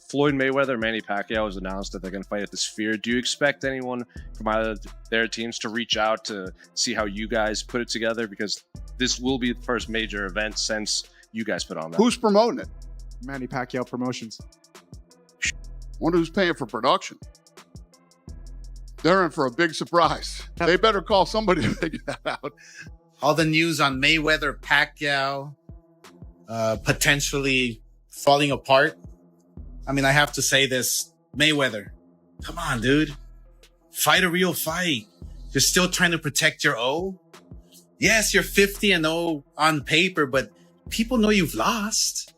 Floyd Mayweather, Manny Pacquiao has announced that they're going to fight at the Sphere. Do you expect anyone from either of their teams to reach out to see how you guys put it together? Because this will be the first major event since you guys put on that. Who's promoting it? Manny Pacquiao Promotions. Wonder who's paying for production. They're in for a big surprise. They better call somebody to figure that out. All the news on Mayweather Pacquiao potentially falling apart. I mean, I have to say this. Mayweather, come on, dude. Fight a real fight. You're still trying to protect your O. Yes, you're 50-0 on paper, but people know you've lost.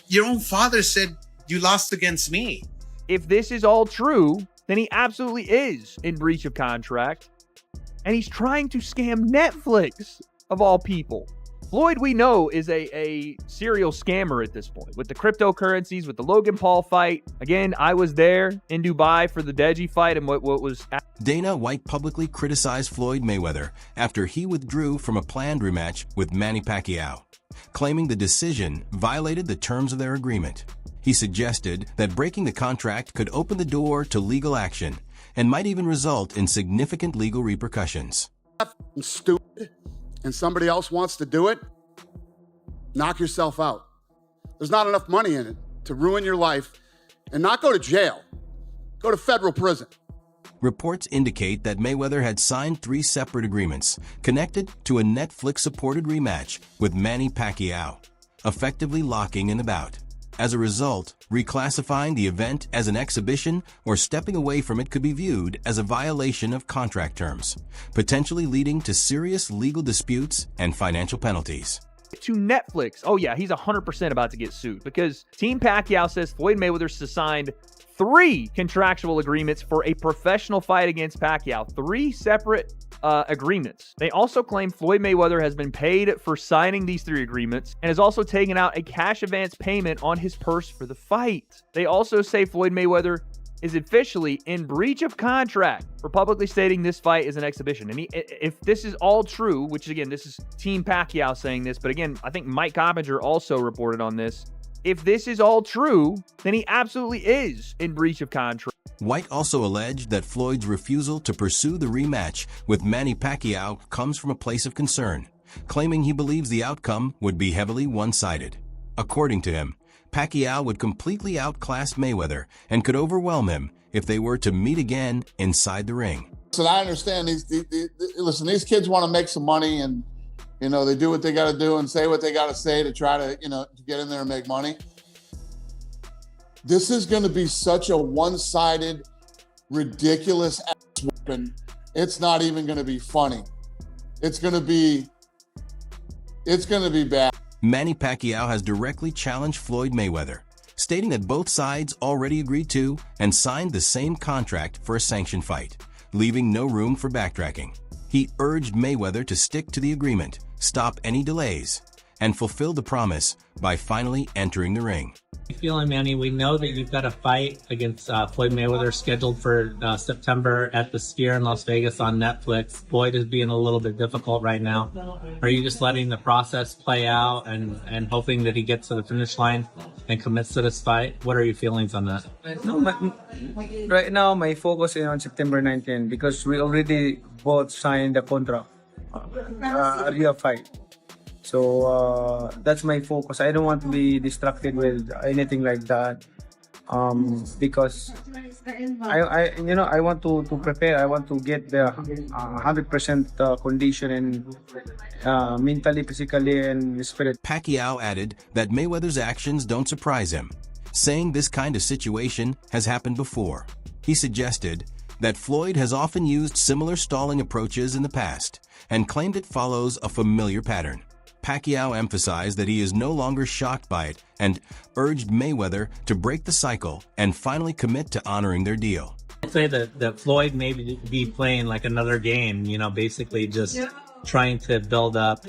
Your own father said you lost against me. If this is all true, then he absolutely is in breach of contract. And he's trying to scam Netflix, of all people. Floyd, we know, is a serial scammer at this point. With the cryptocurrencies, with the Logan Paul fight. Again, I was there in Dubai for the Deji fight and what was... Dana White publicly criticized Floyd Mayweather after he withdrew from a planned rematch with Manny Pacquiao, claiming the decision violated the terms of their agreement. He suggested that breaking the contract could open the door to legal action and might even result in significant legal repercussions. Stupid, and somebody else wants to do it, knock yourself out. There's not enough money in it to ruin your life and not go to jail. Go to federal prison. Reports indicate that Mayweather had signed 3 separate agreements connected to a Netflix-supported rematch with Manny Pacquiao, effectively locking in the bout. As a result, reclassifying the event as an exhibition or stepping away from it could be viewed as a violation of contract terms, potentially leading to serious legal disputes and financial penalties. To Netflix, oh yeah, he's 100% about to get sued because Team Pacquiao says Floyd Mayweather signed 3 contractual agreements for a professional fight against Pacquiao. 3 separate agreements. They also claim Floyd Mayweather has been paid for signing these 3 agreements and has also taken out a cash advance payment on his purse for the fight. They also say Floyd Mayweather is officially in breach of contract for publicly stating this fight is an exhibition. And if this is all true, which again, this is Team Pacquiao saying this, but again, I think Mike Coppinger also reported on this. If this is all true, then he absolutely is in breach of contract. White also alleged that Floyd's refusal to pursue the rematch with Manny Pacquiao comes from a place of concern, claiming he believes the outcome would be heavily one-sided. According to him, Pacquiao would completely outclass Mayweather and could overwhelm him if they were to meet again inside the ring. So I understand listen, these kids want to make some money and, you know, they do what they got to do and say what they got to say to try to, you know, to get in there and make money. This is going to be such a one-sided, ridiculous ass whooping. It's not even going to be funny. It's going to be bad. Manny Pacquiao has directly challenged Floyd Mayweather, stating that both sides already agreed to and signed the same contract for a sanctioned fight, leaving no room for backtracking. He urged Mayweather to stick to the agreement, stop any delays, and fulfill the promise by finally entering the ring. Feeling, Manny, we know that you've got a fight against Floyd Mayweather scheduled for September at the Sphere in Las Vegas on Netflix. Floyd is being a little bit difficult right now. Are you just letting the process play out and hoping that he gets to the finish line and commits to this fight? What are your feelings on that? No, right now my focus is on September 19 because we already both signed the contract, a real fight. So that's my focus. I don't want to be distracted with anything like that, because I want to prepare. I want to get the 100% condition and mentally, physically, and spirit. Pacquiao added that Mayweather's actions don't surprise him, saying this kind of situation has happened before. He suggested that Floyd has often used similar stalling approaches in the past and claimed it follows a familiar pattern. Pacquiao emphasized that he is no longer shocked by it and urged Mayweather to break the cycle and finally commit to honoring their deal. I'd say that Floyd may be playing like another game, you know, basically just trying to build up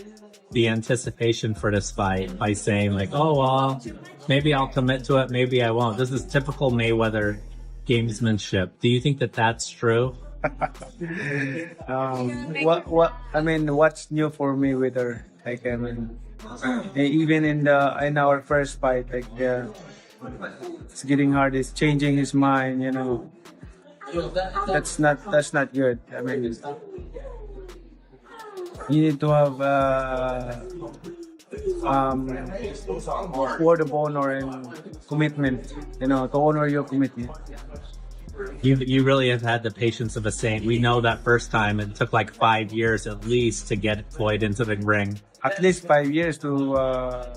the anticipation for this fight by saying like, oh, well, maybe I'll commit to it, maybe I won't. This is typical Mayweather gamesmanship. Do you think that that's true? What's new for Mayweather? Like, I mean, even in our first fight, like It's getting hard. It's changing his mind. That's not good. I mean, you need to have word of honor and commitment. To honor your commitment. You really have had the patience of a saint. We know that first time it took like 5 years at least to get Floyd into the ring. At least 5 years to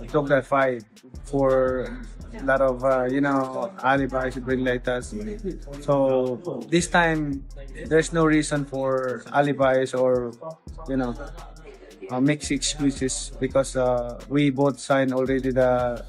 talk that fight for a lot of alibis and bring like that. So this time there's no reason for alibis or mixed excuses because we both signed already the.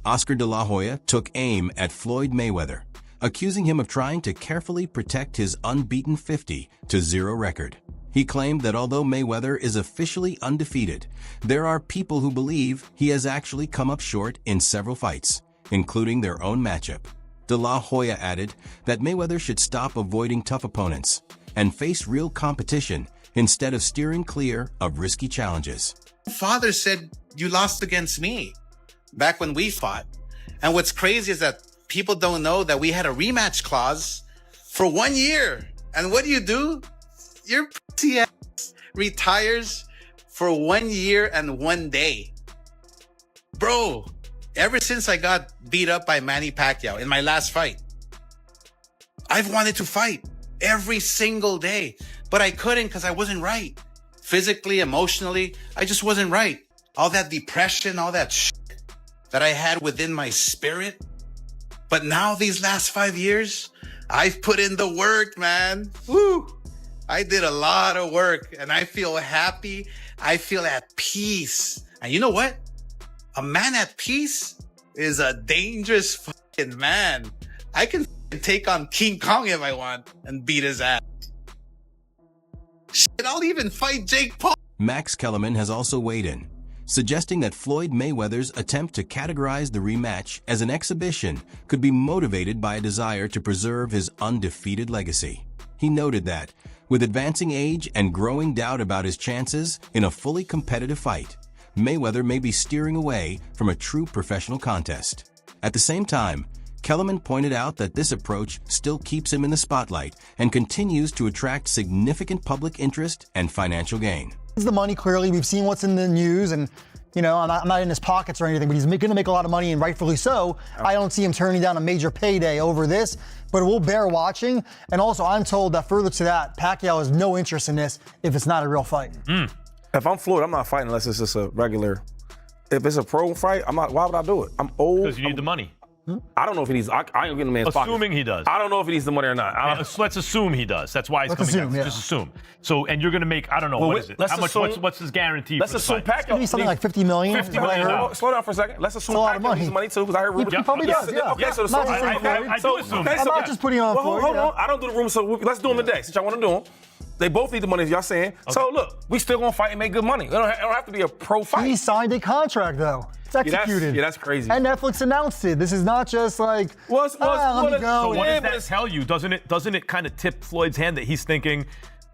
Oscar De La Hoya took aim at Floyd Mayweather, accusing him of trying to carefully protect his unbeaten 50-0 record. He claimed that although Mayweather is officially undefeated, there are people who believe he has actually come up short in several fights, including their own matchup. De La Hoya added that Mayweather should stop avoiding tough opponents and face real competition instead of steering clear of risky challenges. Father said you lost against me back when we fought. And what's crazy is that people don't know that we had a rematch clause for 1 year. And what do? Your pussy ass retires for 1 year and 1 day. Bro, ever since I got beat up by Manny Pacquiao in my last fight, I've wanted to fight every single day, but I couldn't because I wasn't right. Physically, emotionally, I just wasn't right. All that depression, all that shit that I had within my spirit. But now these last 5 years, I've put in the work, man. Woo! I did a lot of work and I feel happy. I feel at peace. And you know what? A man at peace is a dangerous fucking man. I can take on King Kong if I want and beat his ass. Shit, I'll even fight Jake Paul. Max Kellerman has also weighed in, suggesting that Floyd Mayweather's attempt to categorize the rematch as an exhibition could be motivated by a desire to preserve his undefeated legacy. He noted that, with advancing age and growing doubt about his chances in a fully competitive fight, Mayweather may be steering away from a true professional contest. At the same time, Kellerman pointed out that this approach still keeps him in the spotlight and continues to attract significant public interest and financial gain. The money, clearly, we've seen what's in the news, and I'm not in his pockets or anything, but he's going to make a lot of money, and rightfully so. I don't see him turning down a major payday over this, but we'll bear watching. And also, I'm told that further to that, Pacquiao has no interest in this if it's not a real fight. If I'm Floyd, I'm not fighting unless it's just a regular. If it's a pro fight, I'm not. Why would I do it? I'm old. Because you need the money. I don't know if he needs. I ain't getting the man's pocket. Assuming he does. I don't know if he needs the money or not. Let's assume he does. That's why he's coming down. Just assume. So, and you're going to make, I don't know, what is it? How much? What's his guarantee? Let's assume Pacquiao. It's going to be something like $50 million. $50 million. Slow down for a second. Let's assume Pacquiao needs money too, because I heard rumors. He probably does, yeah. Okay, so the I do assume. I'm not just putting on Floyd. Hold on. I don't do the rumors, so let's do them today, since y'all want to do them. They both need the money, as y'all saying. Okay. So look, we still gonna fight and make good money. It don't have to be a pro fight. He signed a contract though. It's executed. Yeah, that's crazy. And Netflix announced it. This is not just like, let me go. So what does that tell you? Doesn't it kind of tip Floyd's hand that he's thinking,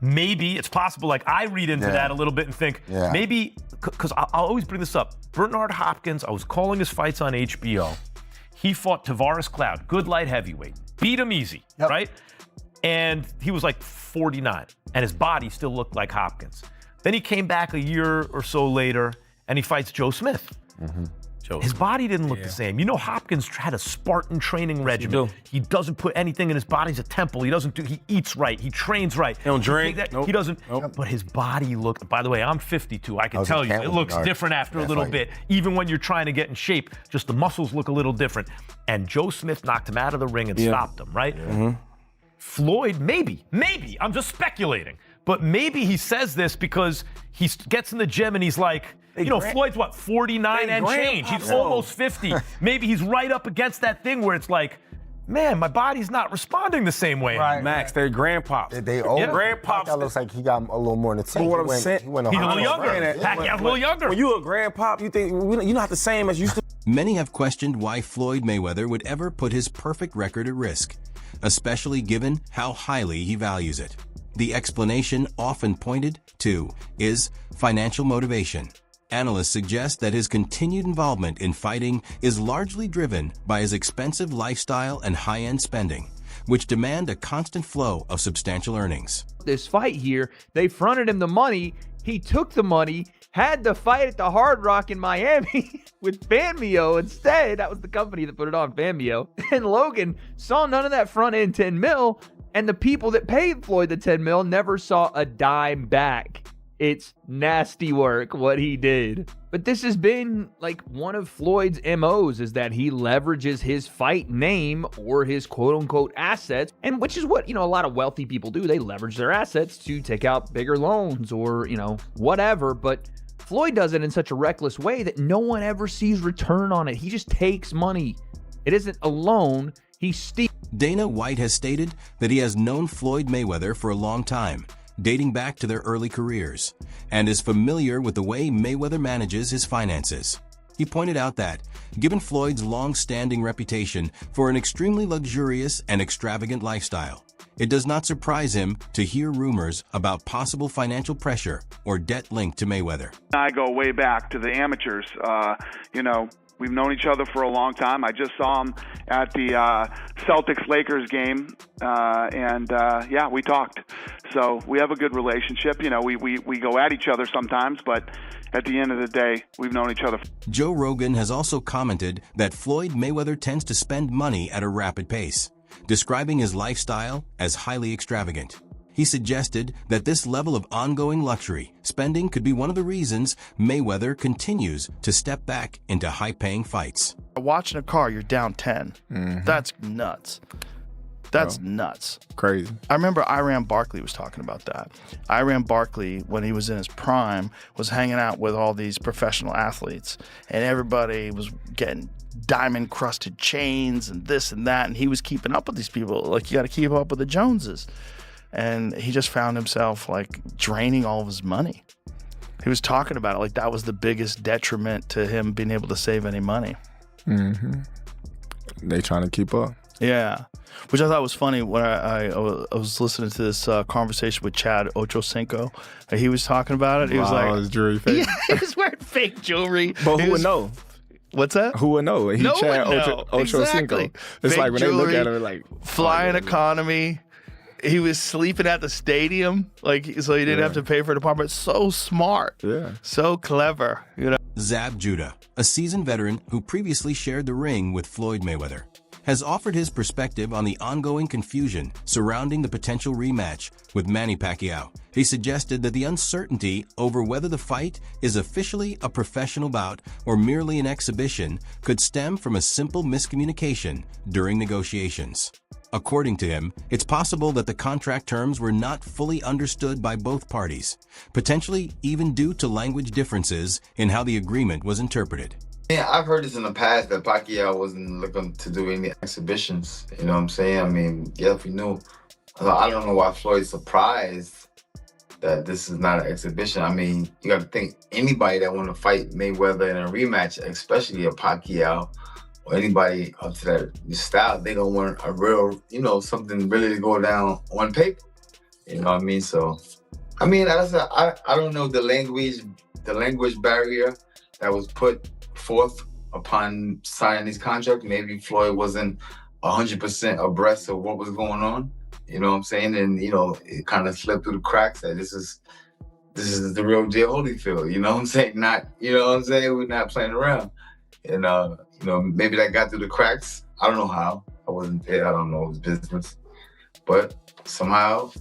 maybe it's possible, like I read into that a little bit and think, maybe, because I'll always bring this up. Bernard Hopkins, I was calling his fights on HBO. He fought Tavares Cloud, good light heavyweight. Beat him easy, right? And he was like 49, and his body still looked like Hopkins. Then he came back a year or so later, and he fights Joe Smith. His body didn't look the same. You know, Hopkins had a Spartan training regimen. He doesn't put anything in his body. He's a temple. He eats right. He trains right. He don't drink. He doesn't. But his body looked, by the way, I'm 52. I can tell you, it looks different after a little bit. Even when you're trying to get in shape, just the muscles look a little different. And Joe Smith knocked him out of the ring and stopped him, right? Floyd, maybe, I'm just speculating, but maybe he says this because he gets in the gym and he's like, Floyd's what, 49 and change. He's almost 50. Maybe he's right up against that thing where it's like, man, my body's not responding the same way. Right. Max, they're grandpops. They old. Grandpops. Pacquiao looks like he got a little more in the tank. What I'm saying, he's a little younger. Pacquiao's a little younger. When you a grandpop, you think you're not the same as you used to. Many have questioned why Floyd Mayweather would ever put his perfect record at risk, especially given how highly he values it. The explanation often pointed to is financial motivation. Analysts suggest that his continued involvement in fighting is largely driven by his expensive lifestyle and high-end spending, which demand a constant flow of substantial earnings. This fight here, they fronted him the money. He took the money, had the fight at the Hard Rock in Miami with Fanmio instead. That was the company that put it on, Fanmio. And Logan saw none of that front end 10 mil, and the people that paid Floyd the 10 mil never saw a dime back. It's nasty work what he did. But this has been like one of Floyd's MOs, is that he leverages his fight name or his quote unquote assets, and which is what, a lot of wealthy people do. They leverage their assets to take out bigger loans or, whatever. But Floyd does it in such a reckless way that no one ever sees return on it. He just takes money. It isn't a loan. He steals. Dana White has stated that he has known Floyd Mayweather for a long time, dating back to their early careers, and is familiar with the way Mayweather manages his finances. He pointed out that, given Floyd's long-standing reputation for an extremely luxurious and extravagant lifestyle, it does not surprise him to hear rumors about possible financial pressure or debt linked to Mayweather. I go way back to the amateurs. We've known each other for a long time. I just saw him at the Celtics-Lakers game, and we talked. So we have a good relationship. We go at each other sometimes, but at the end of the day, we've known each other. Joe Rogan has also commented that Floyd Mayweather tends to spend money at a rapid pace, describing his lifestyle as highly extravagant. He suggested that this level of ongoing luxury spending could be one of the reasons Mayweather continues to step back into high-paying fights. Watching a car, you're down 10. That's nuts. That's nuts. Crazy. I remember Iran Barkley was talking about that. Iran Barkley, when he was in his prime, was hanging out with all these professional athletes, and everybody was getting diamond-crusted chains and this and that, and he was keeping up with these people. Like, you got to keep up with the Joneses. And he just found himself like draining all of his money. He was talking about it like that was the biggest detriment to him being able to save any money. They trying to keep up. Yeah, which I thought was funny when I was listening to this conversation with Chad Ochocinco. He was talking about it. He was like, his jewelry fake. Yeah, he was wearing fake jewelry. But who would know? What's that? Who would know? No Chad one know. Ochocinco. Exactly. It's Fake like when jewelry, they look at him, like flying economy. He was sleeping at the stadium, so he didn't have to pay for an apartment. So smart. Yeah. So clever. Zab Judah, a seasoned veteran who previously shared the ring with Floyd Mayweather, has offered his perspective on the ongoing confusion surrounding the potential rematch with Manny Pacquiao. He suggested that the uncertainty over whether the fight is officially a professional bout or merely an exhibition could stem from a simple miscommunication during negotiations. According to him, it's possible that the contract terms were not fully understood by both parties, potentially even due to language differences in how the agreement was interpreted. Yeah, I've heard this in the past that Pacquiao wasn't looking to do any exhibitions. You know what I'm saying? I mean, yeah, if we knew. I don't know why Floyd's surprised that this is not an exhibition. I mean, you got to think anybody that want to fight Mayweather in a rematch, especially a Pacquiao, or anybody up to that style, they don't want a real, something really to go down on paper. You know what I mean? So, I mean, I don't know the language barrier that was put forth upon signing these contracts. Maybe Floyd wasn't 100% abreast of what was going on. You know what I'm saying? And, it kind of slipped through the cracks that this is the real deal Holyfield. You know what I'm saying? We're not playing around. And, maybe that got through the cracks. I don't know how. I wasn't there. I don't know his business. But somehow,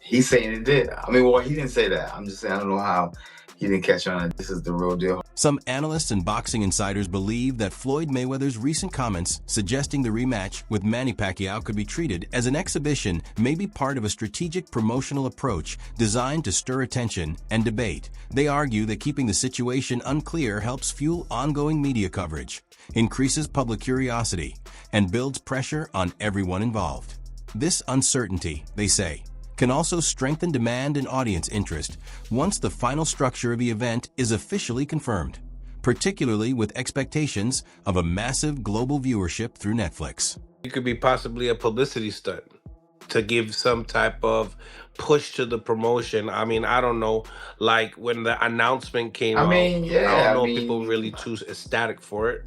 he's saying it did. I mean, well, he didn't say that. I'm just saying I don't know how he didn't catch on that this is the real deal. Some analysts and boxing insiders believe that Floyd Mayweather's recent comments suggesting the rematch with Manny Pacquiao could be treated as an exhibition may be part of a strategic promotional approach designed to stir attention and debate. They argue that keeping the situation unclear helps fuel ongoing media coverage, increases public curiosity, and builds pressure on everyone involved. This uncertainty, they say, can also strengthen demand and audience interest once the final structure of the event is officially confirmed, particularly with expectations of a massive global viewership through Netflix. It could be possibly a publicity stunt. to give some type of push to the promotion. I mean, I don't know. Like when the announcement came out, I don't know if people really too ecstatic for it.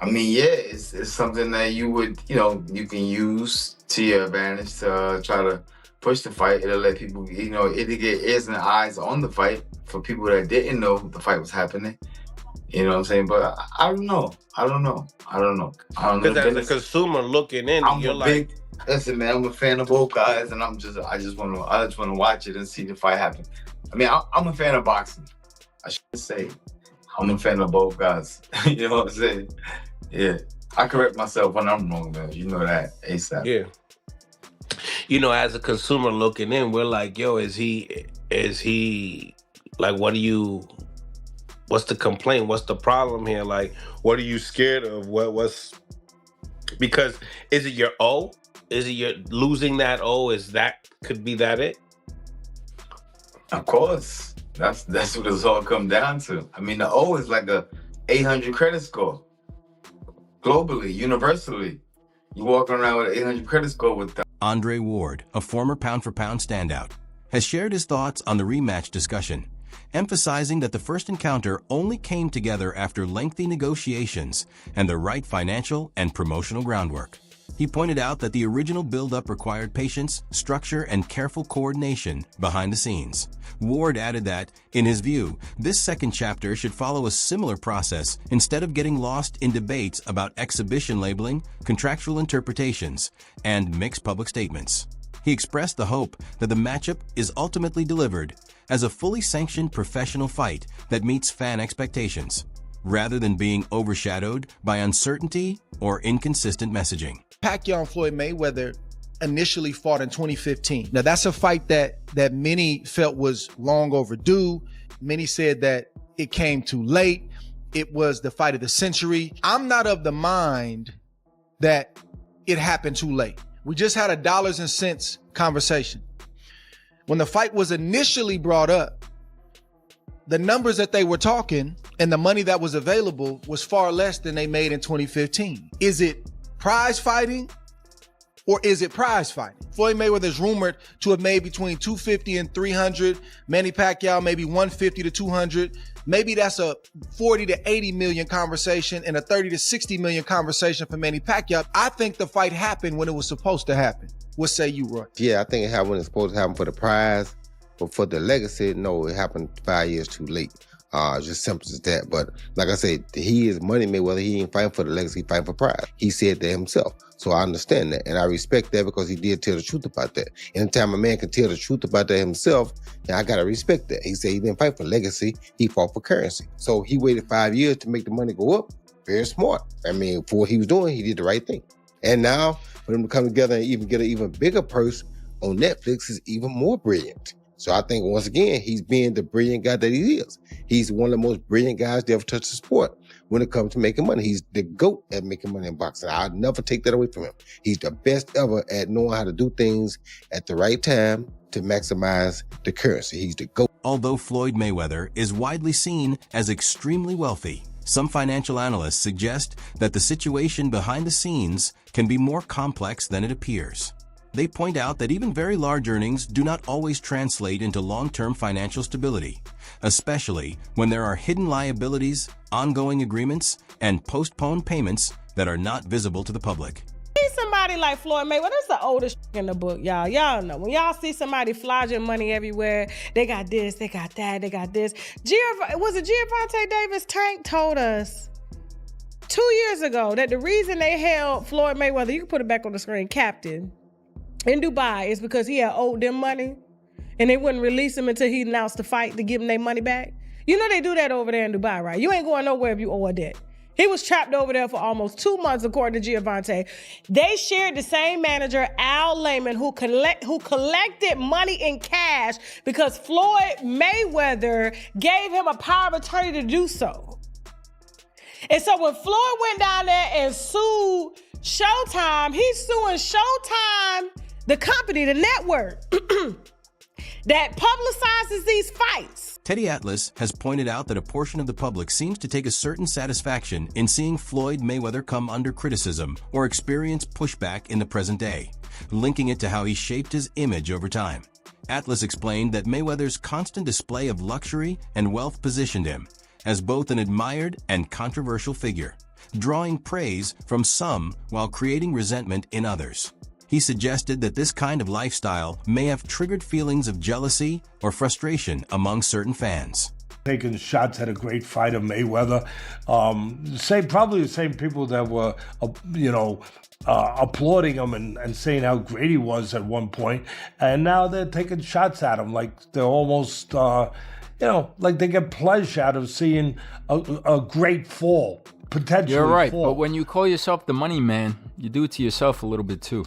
It's something that you would, you can use to your advantage to try to push the fight. It'll let people, it'll get ears and eyes on the fight for people that didn't know the fight was happening. You know what I'm saying? But I don't know. Because as a consumer looking in, Listen, man, I'm a fan of both guys, and I just want to watch it and see the fight happen. I mean, I'm a fan of boxing. I should say, I'm a fan of both guys. You know what I'm saying? Yeah, I correct myself when I'm wrong, man. You know that ASAP. Yeah. As a consumer looking in, we're like, yo, is he like, what's the complaint? What's the problem here? Like, what are you scared of? Because is it your O? Is it your losing that O? Could be that it? Of course. That's what it's all come down to. I mean, the O is like a 800 credit score. Globally, universally. You walk around with an 800 credit score with that. Andre Ward, a former pound-for-pound standout, has shared his thoughts on the rematch discussion, emphasizing that the first encounter only came together after lengthy negotiations and the right financial and promotional groundwork. He pointed out that the original build-up required patience, structure, and careful coordination behind the scenes. Ward added that, in his view, this second chapter should follow a similar process instead of getting lost in debates about exhibition labeling, contractual interpretations, and mixed public statements. He expressed the hope that the matchup is ultimately delivered as a fully sanctioned professional fight that meets fan expectations, rather than being overshadowed by uncertainty or inconsistent messaging. Pacquiao and Floyd Mayweather initially fought in 2015. Now that's a fight that many felt was long overdue. Many said that it came too late. It was the fight of the century. I'm not of the mind that it happened too late. We just had a dollars and cents conversation. When the fight was initially brought up, the numbers that they were talking and the money that was available was far less than they made in 2015. Is it prize fighting or is it prize fighting? Floyd Mayweather is rumored to have made between 250 and 300. Manny Pacquiao maybe 150 to 200. Maybe that's a 40 to 80 million conversation and a 30 to 60 million conversation for Manny Pacquiao. I think the fight happened when it was supposed to happen. What say you, Roy? Yeah, I think it happened when it's supposed to happen for the prize, but for the legacy, no, it happened 5 years too late. Just simple as that. But like I said, he is Money Mayweather. He ain't fighting for the legacy, he fighting for pride. He said that himself. So I understand that. And I respect that because he did tell the truth about that. Anytime a man can tell the truth about that himself, then I got to respect that. He said he didn't fight for legacy, he fought for currency. So he waited 5 years to make the money go up. Very smart. I mean, for what he was doing, he did the right thing. And now for them to come together and even get an even bigger purse on Netflix is even more brilliant. So I think, once again, he's being the brilliant guy that he is. He's one of the most brilliant guys to ever touch the sport when it comes to making money. He's the GOAT at making money in boxing. I'll never take that away from him. He's the best ever at knowing how to do things at the right time to maximize the currency. He's the GOAT. Although Floyd Mayweather is widely seen as extremely wealthy, some financial analysts suggest that the situation behind the scenes can be more complex than it appears. They point out that even very large earnings do not always translate into long-term financial stability, especially when there are hidden liabilities, ongoing agreements, and postponed payments that are not visible to the public. See somebody like Floyd Mayweather, that's the oldest in the book, y'all. Y'all know, when y'all see somebody flogging money everywhere, they got this, they got that, they got this. Was it Gervonta Davis? Tank told us 2 years ago that the reason they held Floyd Mayweather, you can put it back on the screen, captain, in Dubai is because he had owed them money and they wouldn't release him until he announced the fight to give them their money back. You know they do that over there in Dubai, right? You ain't going nowhere if you owe a debt. He was trapped over there for almost 2 months, according to Gervonta. They shared the same manager, Al Layman, who collected money in cash because Floyd Mayweather gave him a power of attorney to do so. And so when Floyd went down there and sued Showtime, he's suing Showtime, the company, the network, that publicizes these fights. Teddy Atlas has pointed out that a portion of the public seems to take a certain satisfaction in seeing Floyd Mayweather come under criticism or experience pushback in the present day, linking it to how he shaped his image over time. Atlas explained that Mayweather's constant display of luxury and wealth positioned him as both an admired and controversial figure, drawing praise from some while creating resentment in others. He suggested that this kind of lifestyle may have triggered feelings of jealousy or frustration among certain fans. Taking shots at a great fighter, Mayweather, probably the same people that were, applauding him and saying how great he was at one point, and now they're taking shots at him like they're almost, like they get pleasure out of seeing a great fall, potentially. You're right, fall. but when you call yourself the money man, you do it to yourself a little bit too.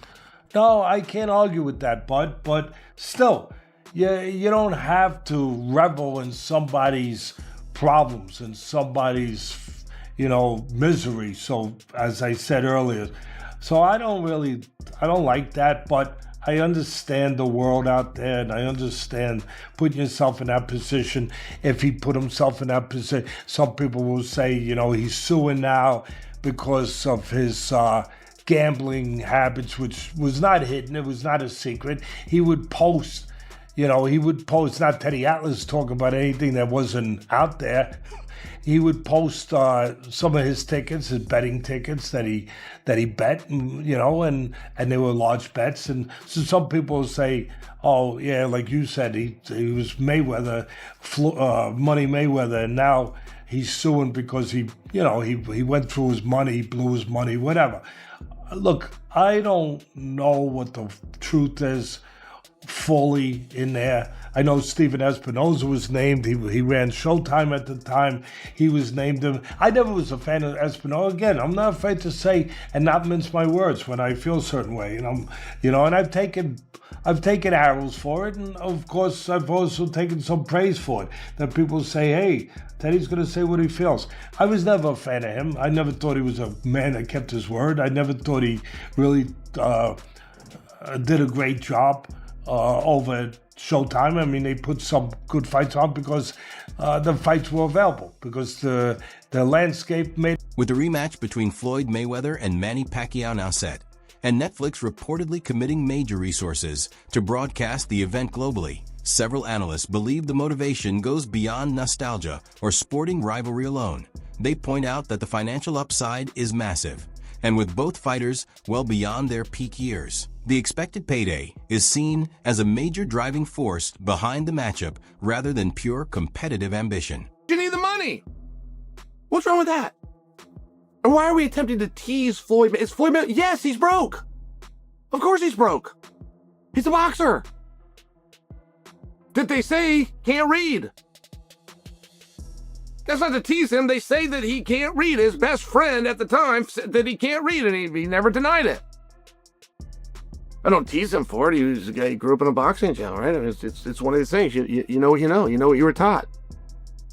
No, I can't argue with that, Bud, but still, you don't have to revel in somebody's problems and somebody's, misery. So, as I said earlier, so I don't like that, but I understand the world out there, and I understand putting yourself in that position. If he put himself in that position, some people will say, he's suing now because of his gambling habits, which was not hidden. It was not a secret. He would post, not Teddy Atlas talking about anything that wasn't out there. He would post some of his tickets, his betting tickets that he bet, and they were large bets. And so some people say, oh yeah, like you said, he was Mayweather, Money Mayweather, and now he's suing because he went through his money, he blew his money, whatever. Look, I don't know what the truth is fully in there. I know Steven Espinoza was named. He ran Showtime at the time. He was named him. I never was a fan of Espinoza. Again, I'm not afraid to say and not mince my words when I feel a certain way. And I've taken arrows for it, and of course I've also taken some praise for it. That people say, hey, Teddy's going to say what he feels. I was never a fan of him. I never thought he was a man that kept his word. I never thought he really did a great job over at Showtime. I mean, they put some good fights on because the fights were available, because the landscape made... With the rematch between Floyd Mayweather and Manny Pacquiao now set, and Netflix reportedly committing major resources to broadcast the event globally, several analysts believe the motivation goes beyond nostalgia or sporting rivalry alone. They point out that the financial upside is massive, and with both fighters well beyond their peak years, the expected payday is seen as a major driving force behind the matchup rather than pure competitive ambition. You need the money. What's wrong with that? And why are we attempting to tease Floyd? Is Floyd Mayweather? Yes, he's broke. Of course he's broke. He's a boxer. Did they say can't read? That's not to tease him. They say that he can't read. His best friend at the time said that he can't read, and he never denied it. I don't tease him for it. He was a guy, he grew up in a boxing channel, right? I mean, it's one of these things. You know what you know. You know what you were taught.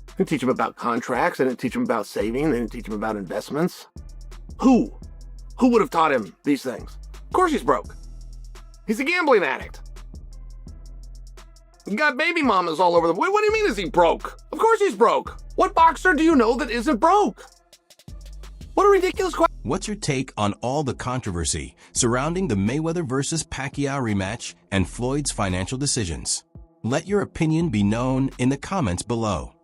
I didn't teach him about contracts. I didn't teach him about saving. I didn't teach him about investments. Who would have taught him these things? Of course he's broke. He's a gambling addict. He got baby mamas all over the... What do you mean is he broke? Of course he's broke. What boxer do you know that isn't broke? What a ridiculous question. What's your take on all the controversy surrounding the Mayweather versus Pacquiao rematch and Floyd's financial decisions? Let your opinion be known in the comments below.